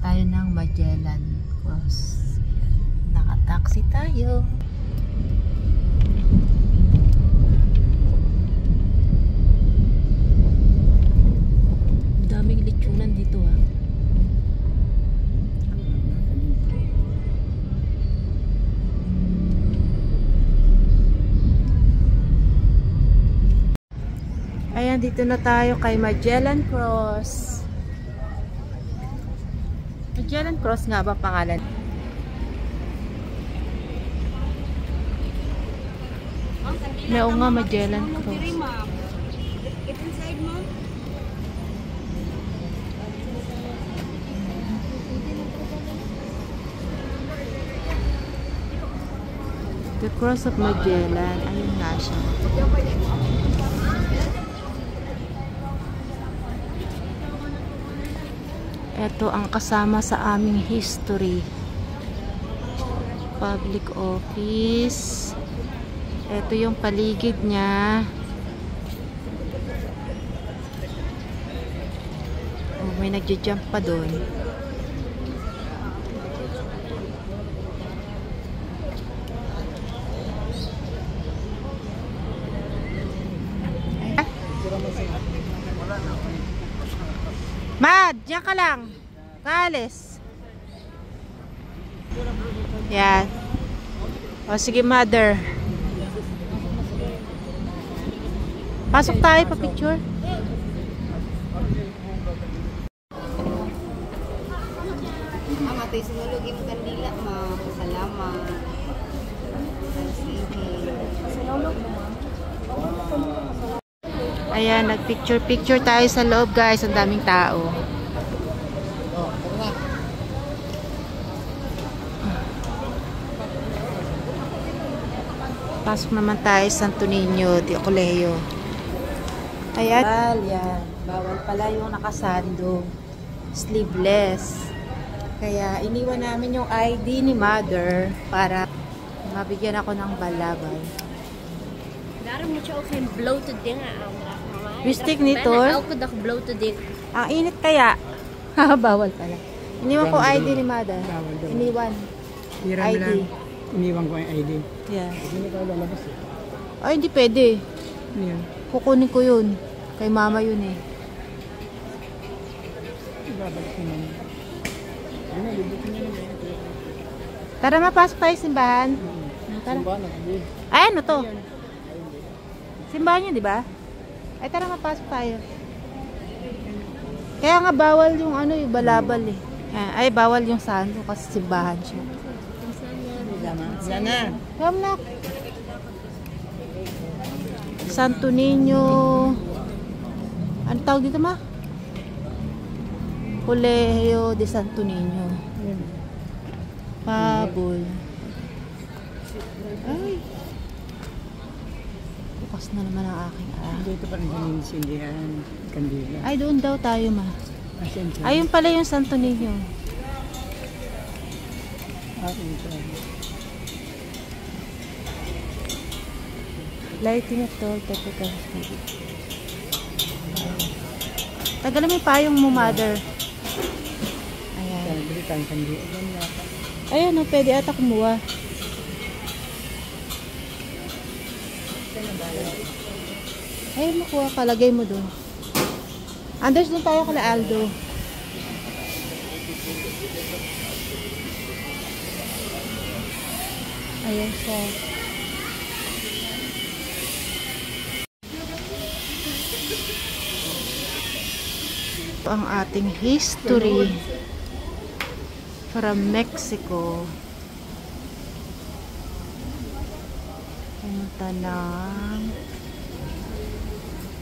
tayo ng Magellan Cross. Naka-taxi tayo. Daming lechonan dito ah. Ayan, dito na tayo kay Magellan Cross. Magellan Cross nga ba pangalan? Oo nga, Magellan Cross. The Cross of Magellan. Ayun nga siya. Ito ang kasama sa aming history. Public office. Ito yung paligid niya. Oh, may nagja-jump pa doon. Mad, diyan ka lang. Kalis. Yan. O sige, mother. Pasok tayo pa picture. Ang ato'y sinulog yung kandila, ma'am. Salamat. Ayan, nagpicture-picture tayo sa loob, guys. Ang daming tao. Pasok naman tayo sa Santo Niño de Colegio. Ayan. Yan. Bawal pala yung nakasando. Sleeveless. Kaya iniwan namin yung ID ni mother para mabigyan ako ng balabal. Daarom moet je ook geen blote dingen aan. Bistik nito. Elke dag blote ding. Ang init kaya. Bawal pala. Iniwan ko ID ni mother. Iniwan. ID. Iniwan ko yung ID. Yeah. Hindi na tayo lalabas eh. Ay, hindi pwede. Yan. Kukunin ko yun. Kay mama yun eh. Ibabalik ko naman. Ano, libutin nyo na. Tara, mapasok tayo simbahan. Tara. Ay, ano to? Simbahan yun, di ba? Ay, tara, mapasok tayo. Kaya nga bawal yung ano, yung balabal eh. Ay, bawal yung sando kasi simbahan siya. Sana. Gamnak. Santo Niño. Ano tawag dito, ma? Colegio de Santo Niño. Pabol. Ay. Bukas na naman ang aking Dito pa rin sinisindihan. Kandila. Ay, doon daw tayo, ma. Ayun pala yung Santo Niño. Ito. Lighting at all, typical. Tagalan mo yung payong mo, mother. Ayan. Ayun, no, pwede ata kumuha. Ayun, makuha ka. Lagay mo dun. Anders, dun tayo kala Aldo. Ayan siya. Ito ang ating history from Mexico. Pumunta ng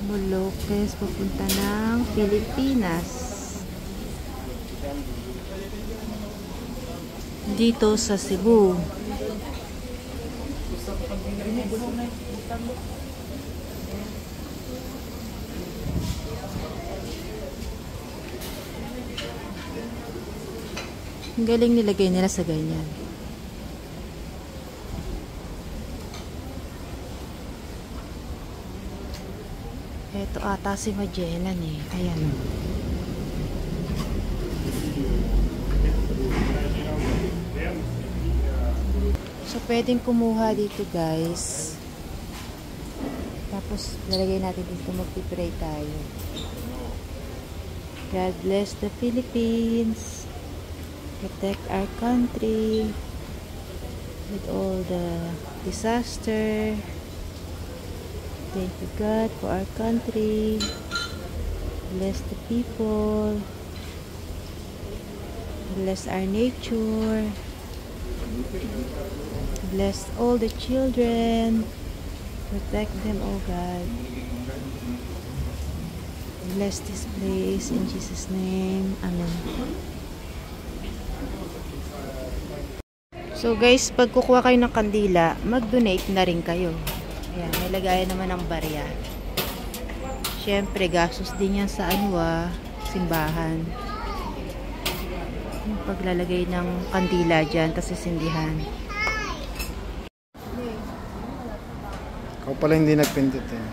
Boloques, pupunta ng Pilipinas. Dito sa Cebu. Ang galing nilagay nila sa ganyan. Ito ata si Magellan eh. Ayan. pwedeng kumuha dito guys. Tapos lalagay natin dito, magpipray tayo. God bless the Philippines. Protect our country with all the disaster. Thank you God for our country. Bless the people. Bless our nature. Bless all the children. Protect them, oh God. Bless this place in Jesus' name. Amen. So guys, pag kukuha kayo ng kandila, mag-donate na rin kayo. Ayan, may lagayan naman ng barya. Siyempre, gastos din yan sa simbahan. Yung paglalagay ng kandila dyan, tapos sisindihan. Ako pala hindi nagpindot eh.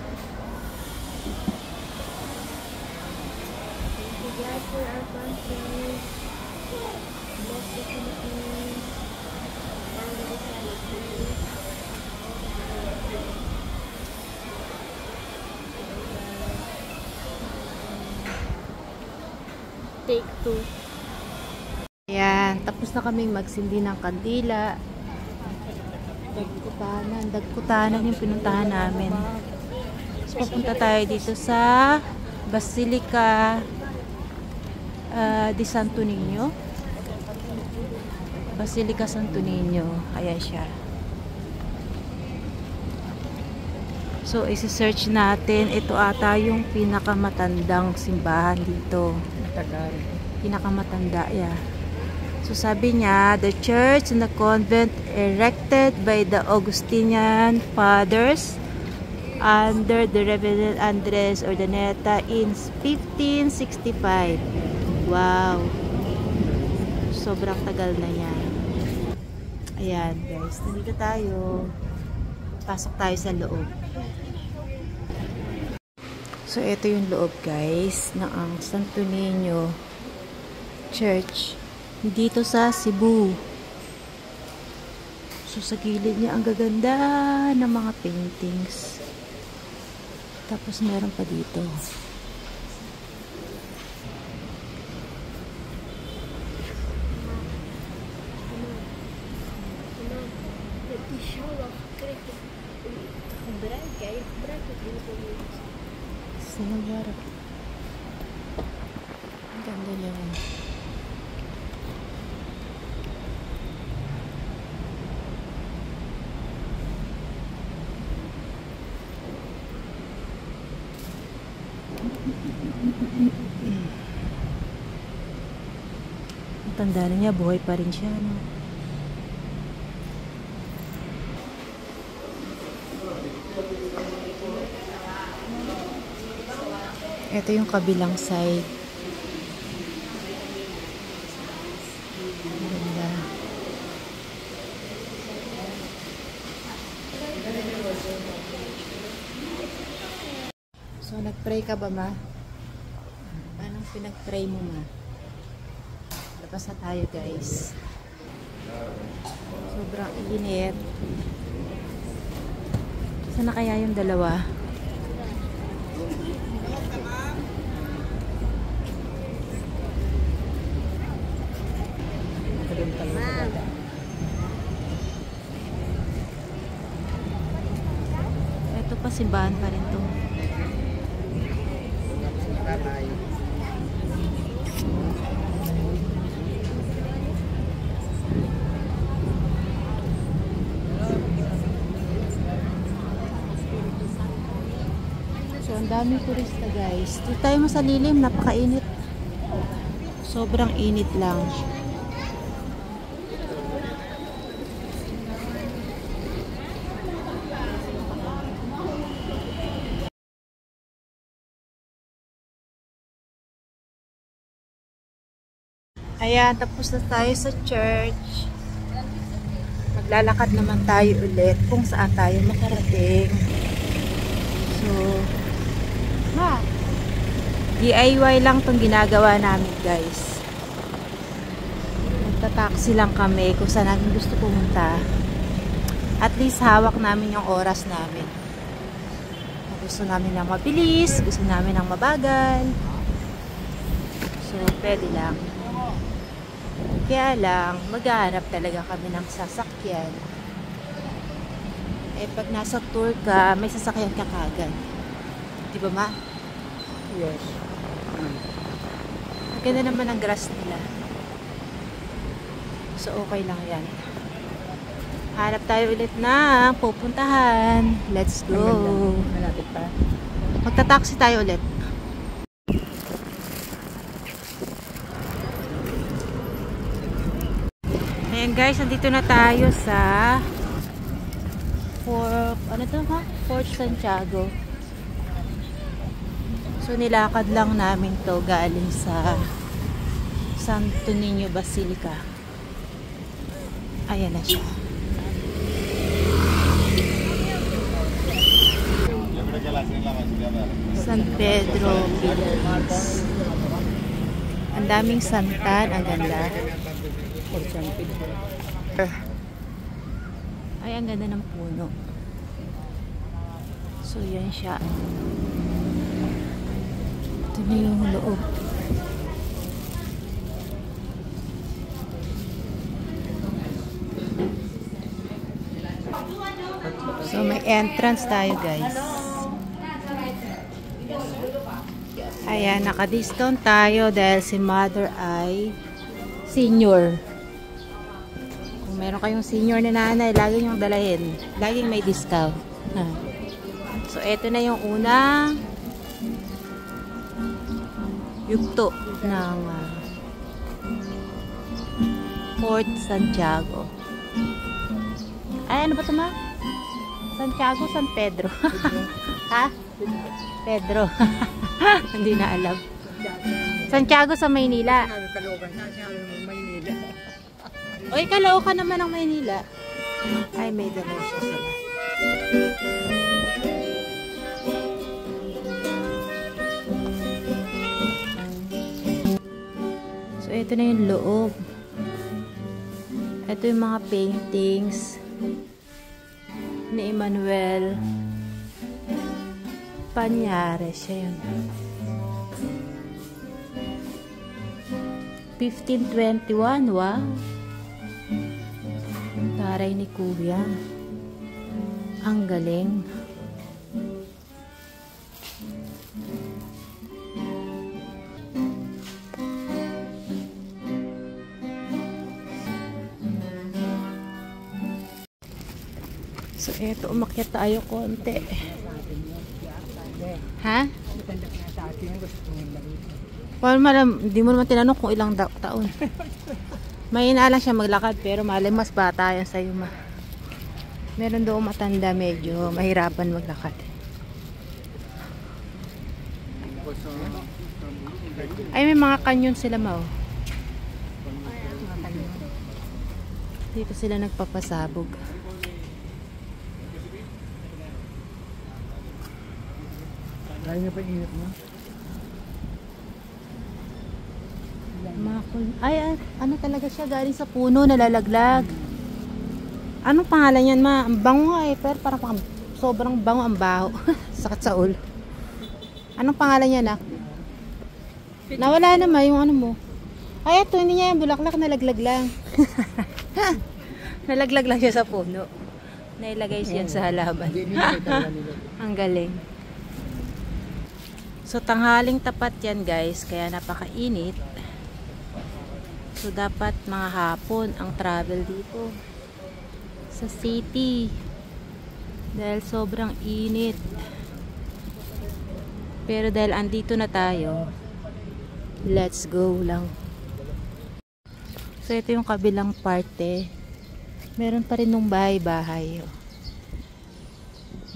Take 2. Ayan, tapos na kaming magsindi ng kandila. Dagkutanan yung pinuntahan namin. So, pupunta tayo dito sa Basilica di Santo Niño. Basilica Santo Niño. Ayan siya. So, isi-search natin. Ito ata yung pinakamatandang simbahan dito. Tagal. Pinakamatanda, yeah. So sabi niya, the church and the convent erected by the Augustinian fathers under the Reverend Andres Urdaneta in 1565. Wow. Sobrang tagal na yan. Ayan guys, nandito tayo. Pasok tayo sa loob. So ito yung loob guys ng ang Santo Niño Church dito sa Cebu. So sa gilid niya ang gaganda ng mga paintings. Tapos meron pa dito. Sinagara. Ang ganda niya. Ang tanda na niya, buhay pa rin siya, no? Ito yung kabilang side. Ganda. So, nag-pray ka ba, ma? Anong pinag-pray mo, ma? Labas na tayo, guys. Sobrang init. Saan na kaya yung dalawa? Ito pa, simbahan pa rin to. So, ang daming turista guys. Dito tayo sa lilim, napakainit. Sobrang init lang. Ayan, tapos na tayo sa church. Maglalakad naman tayo ulit kung saan tayo makarating. So, DIY lang tong ginagawa namin guys. Nagtataksi lang kami kung saan namin gusto pumunta. At least hawak namin yung oras namin. Gusto namin ng mabilis, gusto namin ng mabagal. So, pwede lang. Kaya lang, maghahanap talaga kami ng sasakyan. Eh, pag nasa tour ka, may sasakyan ka kagad. Di ba, ma? Yes. Maganda naman ang grass nila. So, okay lang yan. Hanap tayo ulit na pupuntahan. Let's go. Malapit pa. Magta-taxi tayo ulit. Ayan guys, nandito na tayo sa Fort Santiago. So nilakad lang namin to galing sa Santo Niño Basilica. Ayan na siya. San Pedro Village. Ang daming santan, ang ganda. Ay, ang ganda ng puno. So, yan siya. Ito na yung loob. So, may entrance tayo, guys. Ayan, naka-discount tayo dahil si mother ay senior. Kung meron kayong senior na nanay, lagi niyong dalahin. Laging may discount. So, eto na yung unang yugto ng Fort Santiago. Ay, ano ba ito, ma? Santiago, San Pedro. Ha? Pedro. Hindi na alam. Santiago sa Maynila. Oy, Caloocan naman ang Maynila. Ay, may dalaw siya sila. So, ito na yung loob. Ito yung mga paintings ni Emmanuel Pañares. Siya yun. 1521, wow. Taray ni Kuya. Ang galing. So, eto, umakyat tayo konti. Ha? Well, hindi mo naman tinanong kung ilang taon. May inaalang siya maglakad, pero malay mas bata yan sa'yo, ma. Meron doon matanda, medyo mahirapan maglakad. Ay, may mga kanyon sila, ma. Dito sila nagpapasabog. Kaya niya pa init mo? Ay, ano talaga siya? Galing sa puno, nalalaglag. Anong pangalan yan, ma? Ang bango nga eh, pero parang sobrang bango ang baho. Sakit sa ulo. Anong pangalan yan, ah? Nawala naman yung ano mo. Ay, ito, hindi niya yung bulaklak, nalaglag lang. Nalaglag lang siya sa puno. Nailagay siya sa halaman. Ang galing. So, tanghaling tapat yan, guys. Kaya napakainit. So, dapat mga hapon ang travel dito sa city. Dahil sobrang init. Pero dahil andito na tayo, let's go lang. So, ito yung kabilang parte. Meron pa rin nung bahay-bahay.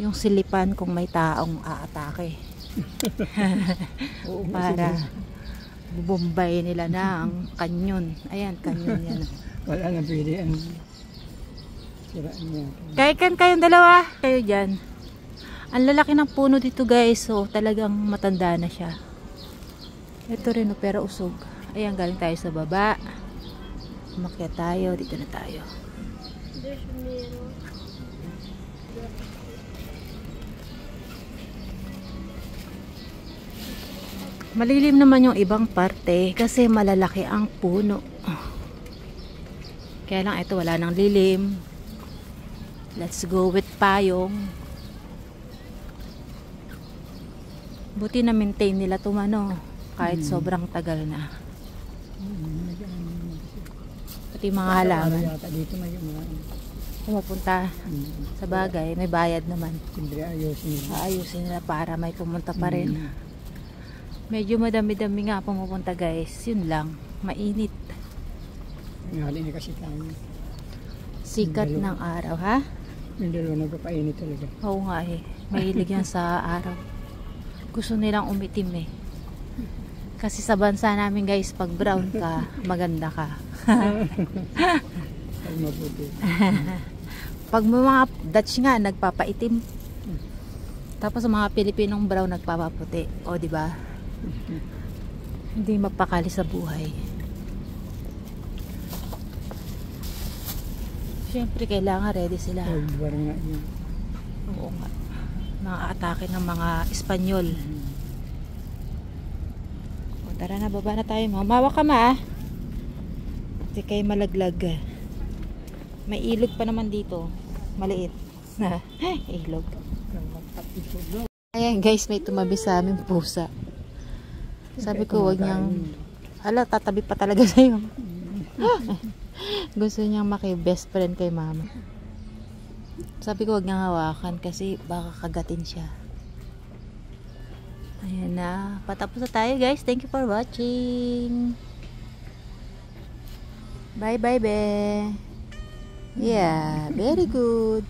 Yung silipan kung may taong aatake. Para bubombay nila na ang kanyon. Ayan, kanyon yan. Wala na pwede ang siraan niya. Kayong dalawa, kayo dyan. Ang lalaki ng puno dito, guys. So, talagang matanda na siya. Ito rin, pero usog. Ayan, galing tayo sa baba. Umakyat tayo, dito na tayo. Malilim naman yung ibang parte kasi malalaki ang puno. Kaya lang ito wala nang lilim. Let's go with payong. Buti na maintain nila tumano kahit sobrang tagal na. Pati mga halaman. Yata dito may Pumupunta sa bagay, may bayad naman. Siyempre ayusin nila. Ayusin nila para may pumunta pa rin. Medyo madami-dami nga pumupunta guys. Yun lang, mainit. Ngali na kasi tayo. Sikat ng araw, ha? Yung dalawa nagpapainit talaga. Oo nga eh. Mahilig yan sa araw. Gusto nilang umitim eh. Kasi sa bansa namin guys, pag brown ka, maganda ka. Ay mabuti. Pag mga Dutch nga, nagpapaitim. Tapos sa mga Pilipinong brown, nagpapaputi. O, di ba? Hindi mapakali sa buhay. Siyempre, kailangan ready sila. Cold war nga yun. Oo nga. Mga atake ng mga Espanyol. O, tara na, baba na tayo. Mamawa ka ma. Hindi kayo malaglag. May ilog pa naman dito. Maliit. Ilog. Ayan guys, may tumabi sa aming pusa. Sabi ko, wag niyang... Hala, tatabi pa talaga sa'yo. Gusto niyang maki-best friend kay mama. Sabi ko, wag niyang hawakan kasi baka kagatin siya. Ayan na. Patapos na tayo guys. Thank you for watching. Bye bye be. Yeah, very good.